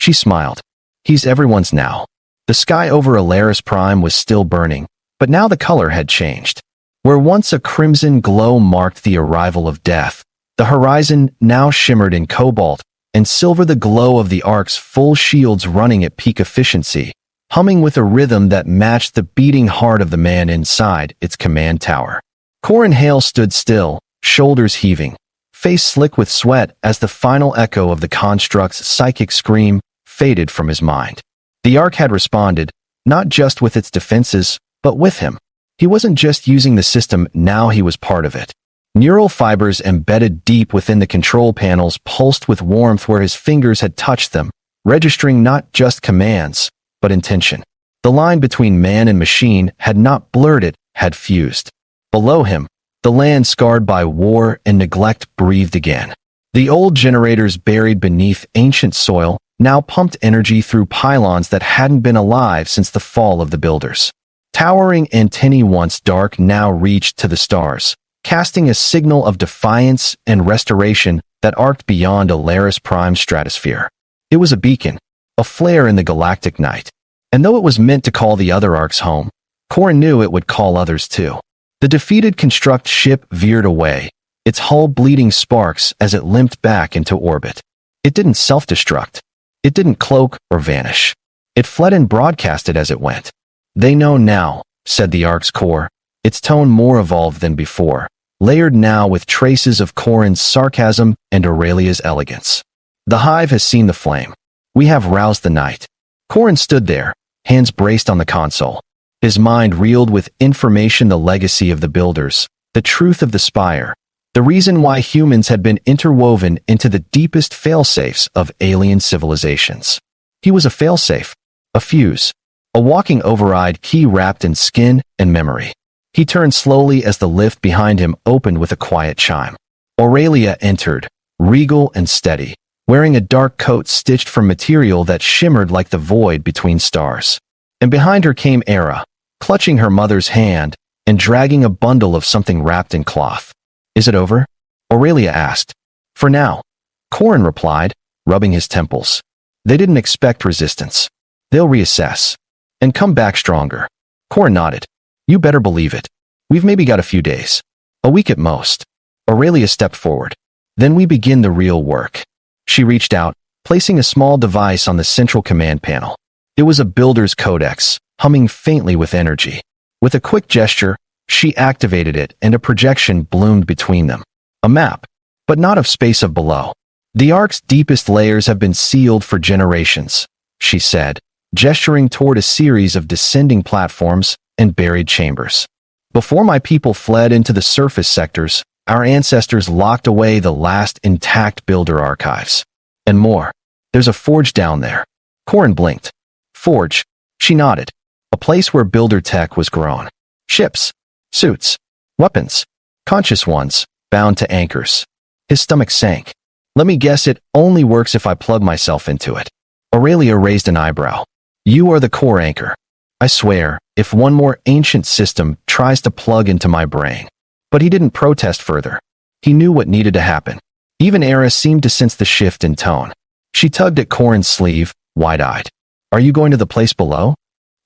She smiled. He's everyone's now. The sky over Alaris Prime was still burning, but now the color had changed. Where once a crimson glow marked the arrival of death, the horizon now shimmered in cobalt and silver, the glow of the Ark's full shields running at peak efficiency, humming with a rhythm that matched the beating heart of the man inside its command tower. Corin Hale stood still, shoulders heaving, face slick with sweat as the final echo of the construct's psychic scream faded from his mind. The Ark had responded, not just with its defenses, but with him. He wasn't just using the system, now he was part of it. Neural fibers embedded deep within the control panels pulsed with warmth where his fingers had touched them, registering not just commands, but intention. The line between man and machine had not blurred, it had fused. Below him, the land scarred by war and neglect breathed again. The old generators buried beneath ancient soil now pumped energy through pylons that hadn't been alive since the fall of the builders. Towering antennae once dark now reached to the stars, casting a signal of defiance and restoration that arced beyond Alaris Prime's stratosphere. It was a beacon, a flare in the galactic night. And though it was meant to call the other arcs home, Corin knew it would call others too. The defeated construct ship veered away, its hull bleeding sparks as it limped back into orbit. It didn't self-destruct. It didn't cloak or vanish. It fled and broadcasted as it went. "They know now," said the Ark's core, its tone more evolved than before, layered now with traces of Corin's sarcasm and Aurelia's elegance. "The hive has seen the flame. We have roused the night." Corin stood there, hands braced on the console. His mind reeled with information, the legacy of the builders, the truth of the spire, the reason why humans had been interwoven into the deepest failsafes of alien civilizations. He was a failsafe, a fuse, a walking override key wrapped in skin and memory. He turned slowly as the lift behind him opened with a quiet chime. Aurelia entered, regal and steady, wearing a dark coat stitched from material that shimmered like the void between stars. And behind her came Era, clutching her mother's hand and dragging a bundle of something wrapped in cloth. "Is it over?" Aurelia asked. "For now," Corin replied, rubbing his temples. "They didn't expect resistance. They'll reassess. And come back stronger." Corin nodded. "You better believe it. We've maybe got a few days. A week at most." Aurelia stepped forward. "Then we begin the real work." She reached out, placing a small device on the central command panel. It was a builder's codex, humming faintly with energy. With a quick gesture, she activated it and a projection bloomed between them. A map, but not of space of below. "The Ark's deepest layers have been sealed for generations," she said, gesturing toward a series of descending platforms and buried chambers. "Before my people fled into the surface sectors, our ancestors locked away the last intact builder archives. And more. There's a forge down there." Corin blinked. "Forge?" She nodded. "A place where builder tech was grown. Ships, suits, weapons, conscious ones, bound to anchors." His stomach sank. "Let me guess, it only works if I plug myself into it." Aurelia raised an eyebrow. "You are the core anchor. I swear, if one more ancient system tries to plug into my brain." But he didn't protest further. He knew what needed to happen. Even Era seemed to sense the shift in tone. She tugged at Corin's sleeve, wide-eyed. "Are you going to the place below?"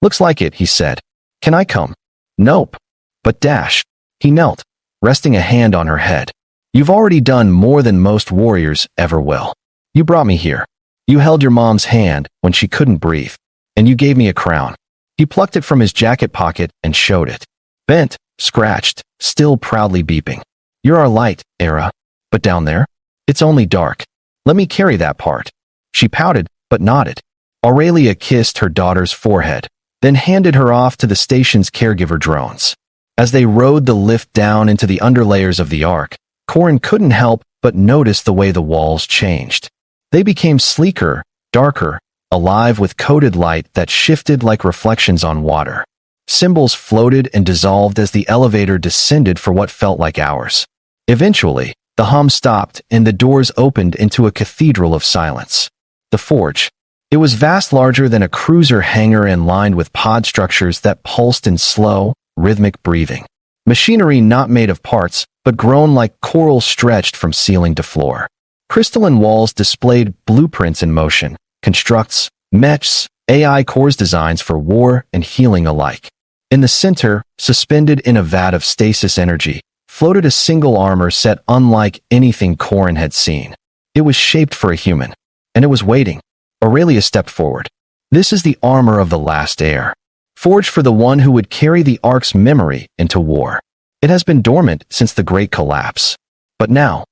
"Looks like it," he said. "Can I come?" "Nope." "But Dash." He knelt, resting a hand on her head. "You've already done more than most warriors ever will. You brought me here. You held your mom's hand when she couldn't breathe. And you gave me a crown." He plucked it from his jacket pocket and showed it. Bent, scratched, still proudly beeping. "You're our light, Era. But down there? It's only dark. Let me carry that part." She pouted, but nodded. Aurelia kissed her daughter's forehead, then handed her off to the station's caregiver drones. As they rode the lift down into the underlayers of the Ark, Corin couldn't help but notice the way the walls changed. They became sleeker, darker, alive with coded light that shifted like reflections on water. Symbols floated and dissolved as the elevator descended for what felt like hours. Eventually, the hum stopped and the doors opened into a cathedral of silence. The forge. It was vast, larger than a cruiser hangar and lined with pod structures that pulsed in slow, rhythmic breathing. Machinery not made of parts, but grown like coral stretched from ceiling to floor. Crystalline walls displayed blueprints in motion, constructs, mechs, AI cores designs for war and healing alike. In the center, suspended in a vat of stasis energy, floated a single armor set unlike anything Corin had seen. It was shaped for a human, and it was waiting. Aurelia stepped forward. "This is the armor of the last heir, forged for the one who would carry the Ark's memory into war. It has been dormant since the Great Collapse. But now,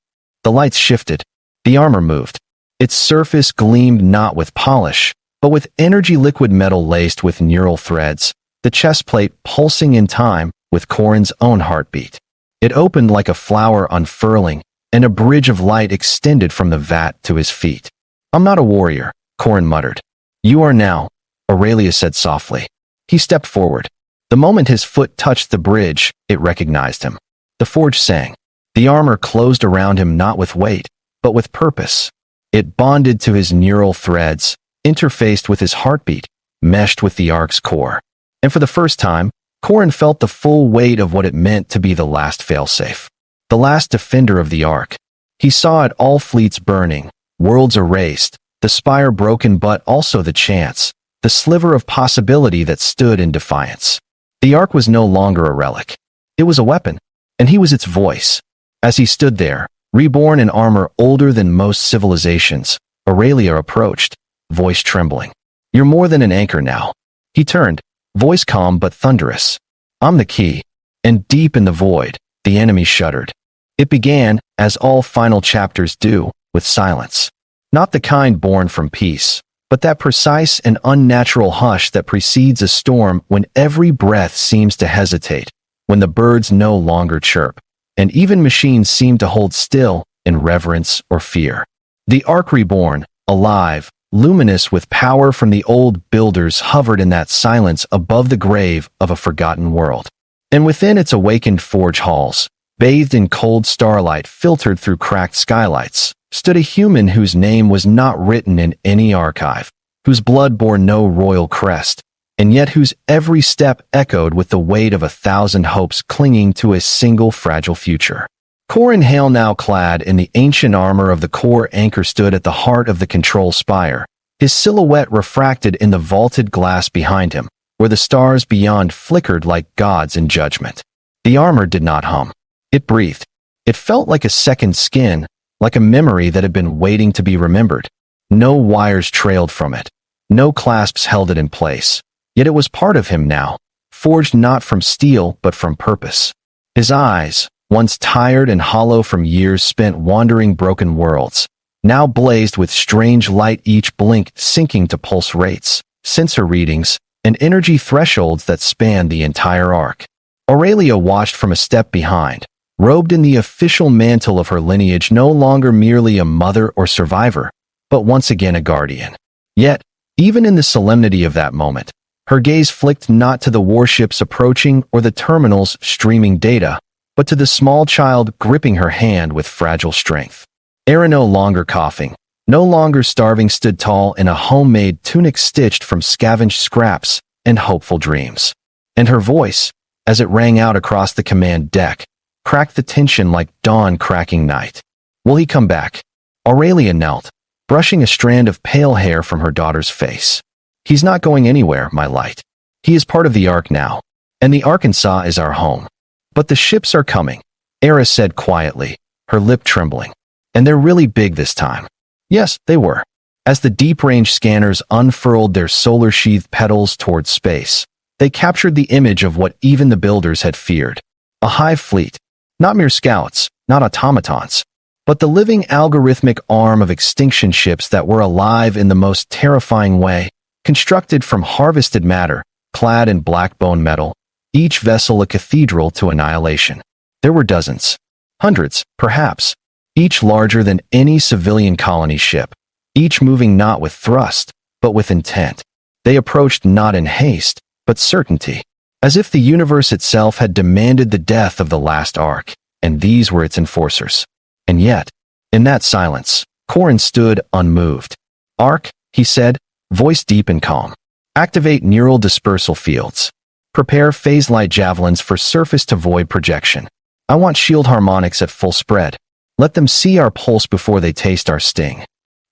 the lights shifted. The armor moved. Its surface gleamed not with polish, but with energy liquid metal laced with neural threads, the chest plate pulsing in time with Corin's own heartbeat. It opened like a flower unfurling, and a bridge of light extended from the vat to his feet. "I'm not a warrior," Corin muttered. "You are now," Aurelia said softly. He stepped forward. The moment his foot touched the bridge, it recognized him. The forge sang. The armor closed around him not with weight, but with purpose. It bonded to his neural threads, interfaced with his heartbeat, meshed with the Ark's core. And for the first time, Corrin felt the full weight of what it meant to be the last failsafe. The last defender of the Ark. He saw it, all fleets burning, worlds erased, the spire broken, but also the chance, the sliver of possibility that stood in defiance. The Ark was no longer a relic. It was a weapon, and he was its voice. As he stood there, reborn in armor older than most civilizations, Aurelia approached, voice trembling. "You're more than an anchor now." He turned, voice calm but thunderous. "I'm the key." And deep in the void, the enemy shuddered. It began, as all final chapters do, with silence. Not the kind born from peace, but that precise and unnatural hush that precedes a storm, when every breath seems to hesitate, when the birds no longer chirp, and even machines seem to hold still in reverence or fear. The Ark reborn, alive, luminous with power from the old builders, hovered in that silence above the grave of a forgotten world. And within its awakened forge halls, bathed in cold starlight filtered through cracked skylights, stood a human whose name was not written in any archive, whose blood bore no royal crest, and yet whose every step echoed with the weight of 1,000 hopes clinging to a single fragile future. Corrin Hale, now clad in the ancient armor of the core anchor, stood at the heart of the control spire, his silhouette refracted in the vaulted glass behind him, where the stars beyond flickered like gods in judgment. The armor did not hum. It breathed. It felt like a second skin, like a memory that had been waiting to be remembered. No wires trailed from it. No clasps held it in place. Yet it was part of him now, forged not from steel but from purpose. His eyes, once tired and hollow from years spent wandering broken worlds, now blazed with strange light, each blink sinking to pulse rates, sensor readings, and energy thresholds that spanned the entire Ark. Aurelia watched from a step behind, robed in the official mantle of her lineage, no longer merely a mother or survivor, but once again a guardian. Yet, even in the solemnity of that moment, her gaze flicked not to the warships approaching or the terminals streaming data, but to the small child gripping her hand with fragile strength. Era, no longer coughing, no longer starving, stood tall in a homemade tunic stitched from scavenged scraps and hopeful dreams. And her voice, as it rang out across the command deck, cracked the tension like dawn cracking night. "Will he come back?" Aurelia knelt, brushing a strand of pale hair from her daughter's face. "He's not going anywhere, my light. He is part of the Ark now, and the Arkansas is our home. But the ships are coming," Era said quietly, her lip trembling. "And they're really big this time." Yes, they were. As the deep-range scanners unfurled their solar-sheathed petals towards space, they captured the image of what even the builders had feared. A hive fleet. Not mere scouts, not automatons, but the living algorithmic arm of extinction ships that were alive in the most terrifying way, constructed from harvested matter, clad in black bone metal, each vessel a cathedral to annihilation. There were dozens, hundreds, perhaps, each larger than any civilian colony ship, each moving not with thrust, but with intent. They approached not in haste, but certainty, as if the universe itself had demanded the death of the last Ark, and these were its enforcers. And yet, in that silence, Corrin stood unmoved. "Ark," he said, voice deep and calm. "Activate neural dispersal fields. Prepare phase-light javelins for surface-to-void projection. I want shield harmonics at full spread. Let them see our pulse before they taste our sting."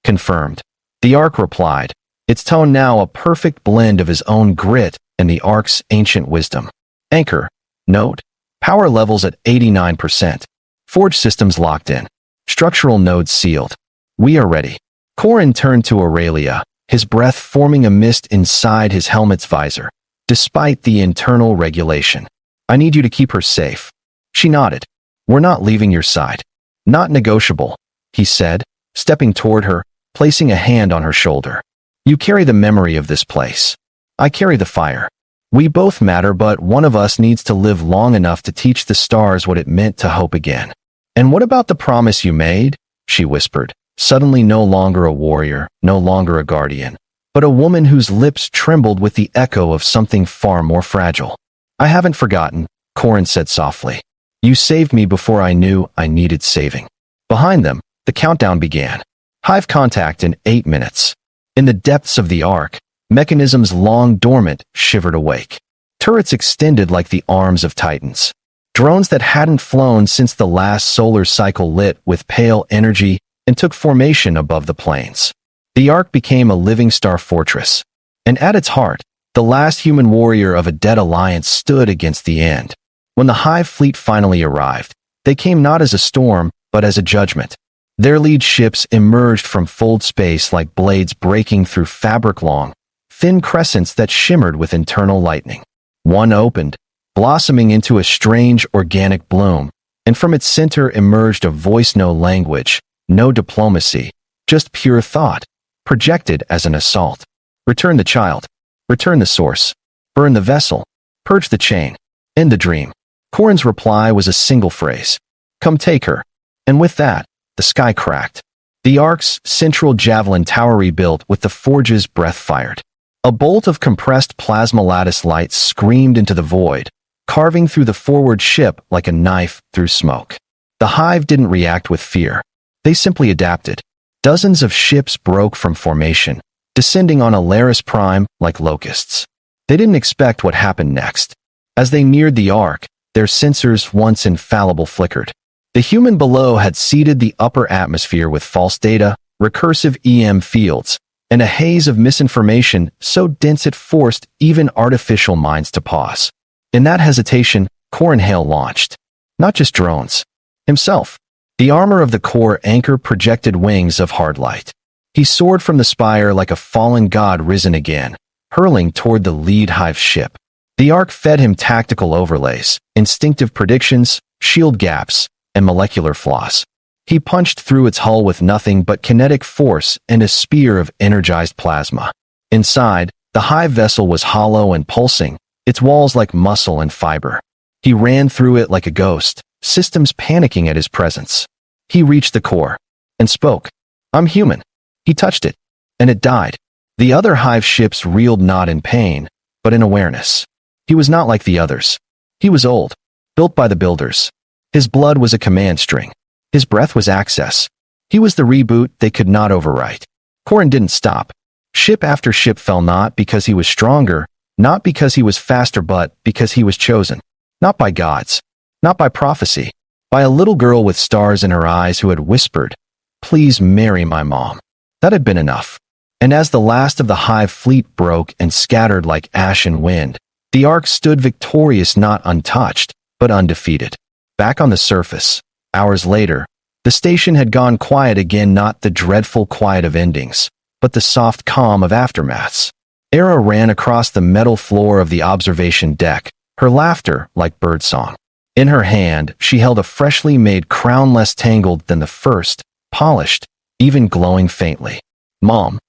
"Confirmed," the Ark replied, its tone now a perfect blend of his own grit and the Ark's ancient wisdom. "Anchor. Node. Power levels at 89%. Forge systems locked in. Structural nodes sealed. We are ready." Corrin turned to Aurelia, his breath forming a mist inside his helmet's visor, despite the internal regulation. "I need you to keep her safe." She nodded. "We're not leaving your side." "Not negotiable," he said, stepping toward her, placing a hand on her shoulder. "You carry the memory of this place. I carry the fire. We both matter, but one of us needs to live long enough to teach the stars what it meant to hope again." "And what about the promise you made?" she whispered, suddenly no longer a warrior, no longer a guardian, but a woman whose lips trembled with the echo of something far more fragile. "I haven't forgotten," Corin said softly. "You saved me before I knew I needed saving." Behind them, the countdown began. Hive contact in 8 minutes. In the depths of the ark, mechanisms long dormant shivered awake. Turrets extended like the arms of titans. Drones that hadn't flown since the last solar cycle lit with pale energy and took formation above the plains. The ark became a living star fortress, and at its heart, the last human warrior of a dead alliance stood against the end. When the Hive fleet finally arrived, they came not as a storm, but as a judgment. Their lead ships emerged from fold space like blades breaking through fabric-long, thin crescents that shimmered with internal lightning. One opened, blossoming into a strange organic bloom, and from its center emerged a voice no language, no diplomacy, just pure thought, projected as an assault. "Return the child. Return the source. Burn the vessel. Purge the chain. End the dream." Corin's reply was a single phrase. "Come take her." And with that, the sky cracked. The ark's central javelin tower rebuilt with the forge's breath fired. A bolt of compressed plasma lattice light screamed into the void, carving through the forward ship like a knife through smoke. The Hive didn't react with fear. They simply adapted. Dozens of ships broke from formation, descending on Alaris Prime like locusts. They didn't expect what happened next. As they neared the ark, their sensors, once infallible, flickered. The human below had seeded the upper atmosphere with false data, recursive EM fields, and a haze of misinformation so dense it forced even artificial minds to pause. In that hesitation, Corin Hale launched. Not just drones. Himself. The armor of the core anchor projected wings of hard light. He soared from the spire like a fallen god risen again, hurling toward the lead Hive ship. The ark fed him tactical overlays, instinctive predictions, shield gaps, and molecular flaws. He punched through its hull with nothing but kinetic force and a spear of energized plasma. Inside, the Hive vessel was hollow and pulsing, its walls like muscle and fiber. He ran through it like a ghost, systems panicking at his presence. He reached the core and spoke. "I'm human." He touched it, and it died. The other Hive ships reeled not in pain, but in awareness. He was not like the others. He was old, built by the builders. His blood was a command string. His breath was access. He was the reboot they could not overwrite. Corin didn't stop. Ship after ship fell not because he was stronger, not because he was faster, but because he was chosen. Not by gods. Not by prophecy. By a little girl with stars in her eyes who had whispered, "Please marry my mom." That had been enough. And as the last of the Hive fleet broke and scattered like ash and wind, the ark stood victorious, not untouched, but undefeated. Back on the surface, hours later, the station had gone quiet again, not the dreadful quiet of endings, but the soft calm of aftermaths. Era ran across the metal floor of the observation deck, her laughter like birdsong. In her hand, she held a freshly made crown less tangled than the first, polished, even glowing faintly. Mom,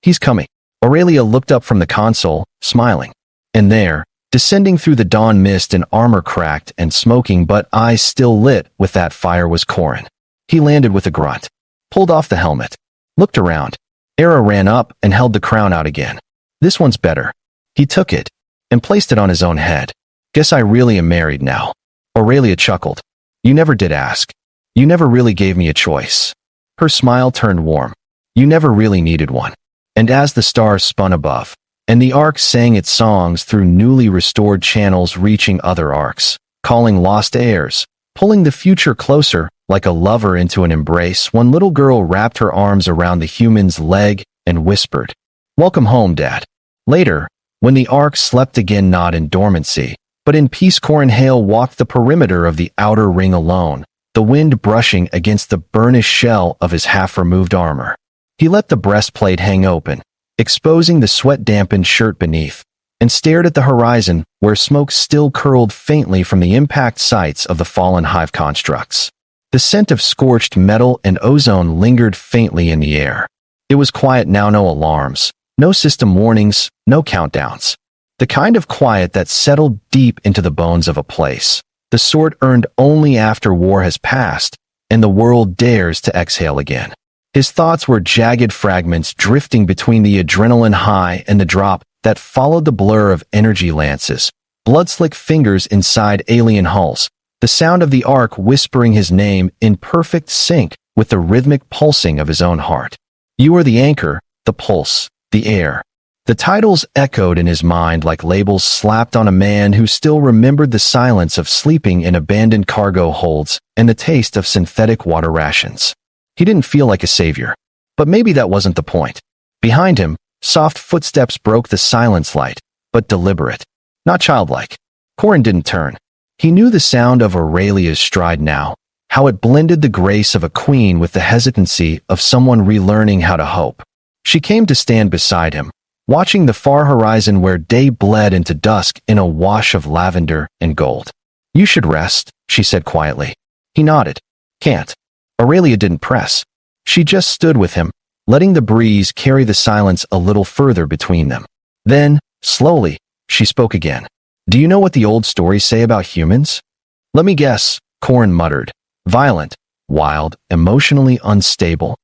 he's coming." Aurelia looked up from the console, smiling. And there, descending through the dawn mist and armor cracked and smoking but eyes still lit with that fire, was Corin. He landed with a grunt, pulled off the helmet, looked around. Era ran up and held the crown out again. "This one's better." He took it and placed it on his own head. "Guess I really am married now." Aurelia chuckled. "You never did ask. You never really gave me a choice." Her smile turned warm. "You never really needed one." And as the stars spun above, and the ark sang its songs through newly restored channels, reaching other arks, calling lost heirs, pulling the future closer like a lover into an embrace, one little girl wrapped her arms around the human's leg and whispered, "Welcome home, Dad." Later, when the ark slept again, not in dormancy, but in peace, Corin Hale walked the perimeter of the outer ring alone, the wind brushing against the burnished shell of his half-removed armor. He let the breastplate hang open, exposing the sweat-dampened shirt beneath, and stared at the horizon where smoke still curled faintly from the impact sites of the fallen Hive constructs. The scent of scorched metal and ozone lingered faintly in the air. It was quiet now, no alarms, no system warnings, no countdowns. The kind of quiet that settled deep into the bones of a place, the sort earned only after war has passed and the world dares to exhale again. His thoughts were jagged fragments drifting between the adrenaline high and the drop that followed the blur of energy lances, blood-slick fingers inside alien hulls, the sound of the Ark whispering his name in perfect sync with the rhythmic pulsing of his own heart. You are the anchor, the pulse, the air. The titles echoed in his mind like labels slapped on a man who still remembered the silence of sleeping in abandoned cargo holds and the taste of synthetic water rations. He didn't feel like a savior. But maybe that wasn't the point. Behind him, soft footsteps broke the silence light, but deliberate, not childlike. Corin didn't turn. He knew the sound of Aurelia's stride now, how it blended the grace of a queen with the hesitancy of someone relearning how to hope. She came to stand beside him, watching the far horizon where day bled into dusk in a wash of lavender and gold. You should rest, she said quietly. He nodded. Can't. Aurelia didn't press. She just stood with him, letting the breeze carry the silence a little further between them. Then, slowly, she spoke again. Do you know what the old stories say about humans? Let me guess, Corin muttered. Violent, wild, emotionally unstable.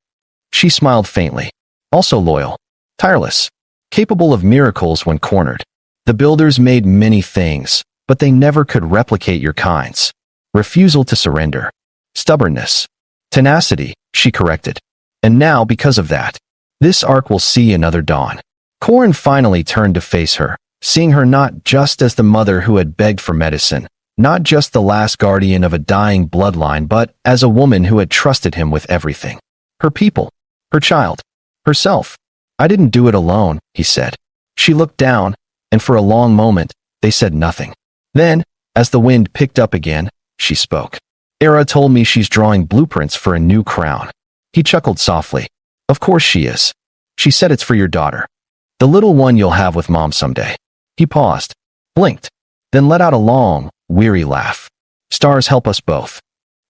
She smiled faintly. Also loyal, tireless, capable of miracles when cornered. The builders made many things, but they never could replicate your kinds. Refusal to surrender. Stubbornness. Tenacity, she corrected. And now, because of that, this arc will see another dawn. Corin finally turned to face her, seeing her not just as the mother who had begged for medicine, not just the last guardian of a dying bloodline, but as a woman who had trusted him with everything. Her people, her child, herself. I didn't do it alone, he said. She looked down, and for a long moment, they said nothing. Then, as the wind picked up again, she spoke. Era told me she's drawing blueprints for a new crown. He chuckled softly. Of course she is. She said it's for your daughter. The little one you'll have with Mom someday. He paused, blinked, then let out a long, weary laugh. Stars help us both.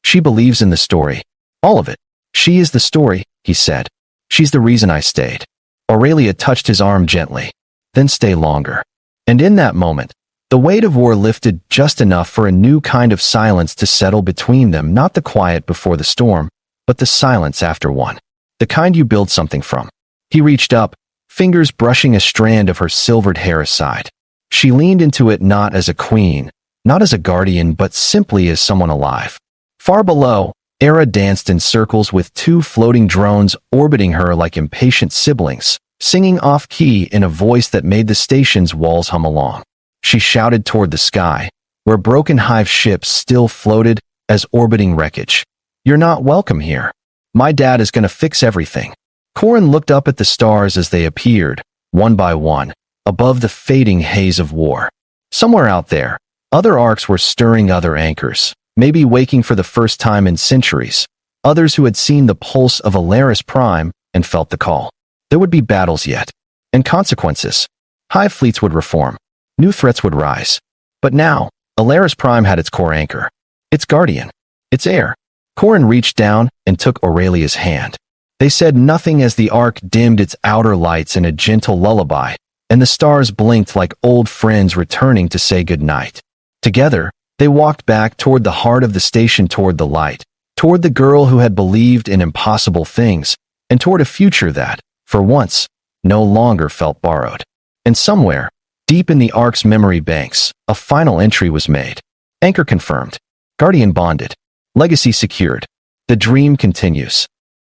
She believes in the story. All of it. She is the story, he said. She's the reason I stayed. Aurelia touched his arm gently. Then stay longer. And in that moment, the weight of war lifted just enough for a new kind of silence to settle between them, not the quiet before the storm, but the silence after one. The kind you build something from. He reached up, fingers brushing a strand of her silvered hair aside. She leaned into it not as a queen, not as a guardian, but simply as someone alive. Far below, Era danced in circles with two floating drones orbiting her like impatient siblings, singing off-key in a voice that made the station's walls hum along. She shouted toward the sky, where broken hive ships still floated as orbiting wreckage. You're not welcome here. My dad is going to fix everything. Corin looked up at the stars as they appeared, one by one, above the fading haze of war. Somewhere out there, other arcs were stirring other anchors, maybe waking for the first time in centuries, others who had seen the pulse of Alaris Prime and felt the call. There would be battles yet, and consequences. Hive fleets would reform. New threats would rise. But now, Alaris Prime had its core anchor, its guardian, its heir. Corin reached down and took Aurelia's hand. They said nothing as the arc dimmed its outer lights in a gentle lullaby, and the stars blinked like old friends returning to say goodnight. Together, they walked back toward the heart of the station, toward the light, toward the girl who had believed in impossible things, and toward a future that, for once, no longer felt borrowed. And somewhere, deep in the Ark's memory banks, a final entry was made. Anchor confirmed. Guardian bonded. Legacy secured. The dream continues.